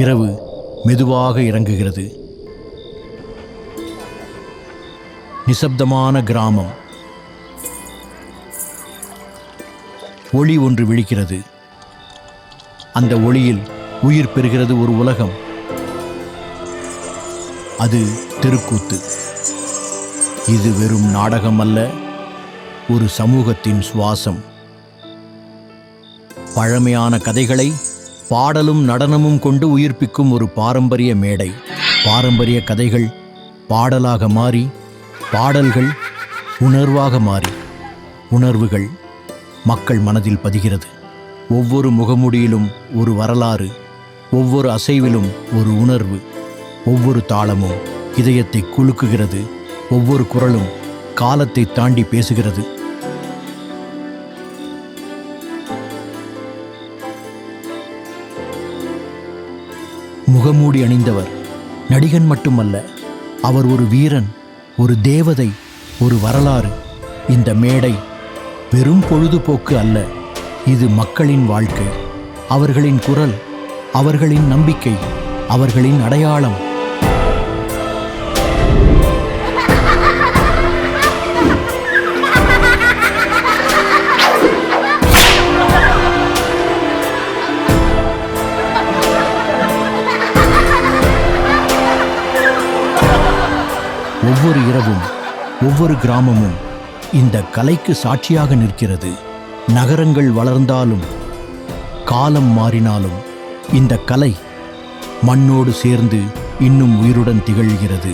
இரவு மெதுவாக இறங்குகிறது. நிசப்தமான கிராமம். ஒளி ஒன்று விழிக்கிறது. அந்த ஒளியில் உயிர் பெறுகிறது ஒரு உலகம். அது தெருக்கூத்து. இது வெறும் நாடகம் அல்ல, ஒரு சமூகத்தின் சுவாசம். பழமையான கதைகளை பாடலும் நடனமும் கொண்டு உயிர்ப்பிக்கும் ஒரு பாரம்பரிய மேடை. பாரம்பரிய கதைகள் பாடலாக மாறி, பாடல்கள் உணர்வாக மாறி, உணர்வுகள் மக்கள் மனதில் பதிகிறது. ஒவ்வொரு முகமுடியிலும் ஒரு வரலாறு, ஒவ்வொரு அசைவிலும் ஒரு உணர்வு, ஒவ்வொரு தாளமும் இதயத்தை குலுக்குகிறது, ஒவ்வொரு குரலும் காலத்தை தாண்டி பேசுகிறது. முகமூடி அணிந்தவர் நடிகன் மட்டுமல்ல, அவர் ஒரு வீரன், ஒரு தேவதை, ஒரு வரலாறு. இந்த மேடை வெறும் பொழுதுபோக்கு அல்ல, இது மக்களின் வாழ்க்கை, அவர்களின் குரல், அவர்களின் நம்பிக்கை, அவர்களின் அடையாளம். ஒவ்வொரு இரவும், ஒவ்வொரு கிராமமும் இந்த கலைக்கு சாட்சியாக நிற்கிறது. நகரங்கள் வளர்ந்தாலும், காலம் மாறினாலும், இந்த கலை மண்ணோடு சேர்ந்து இன்னும் உயிருடன் திகழ்கிறது.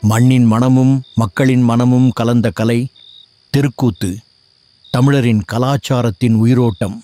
மண்ணின் மனமும் மக்களின் மனமும் கலந்த கலை தெருக்கூத்து, தமிழரின் கலாச்சாரத்தின் உயிரோட்டம்.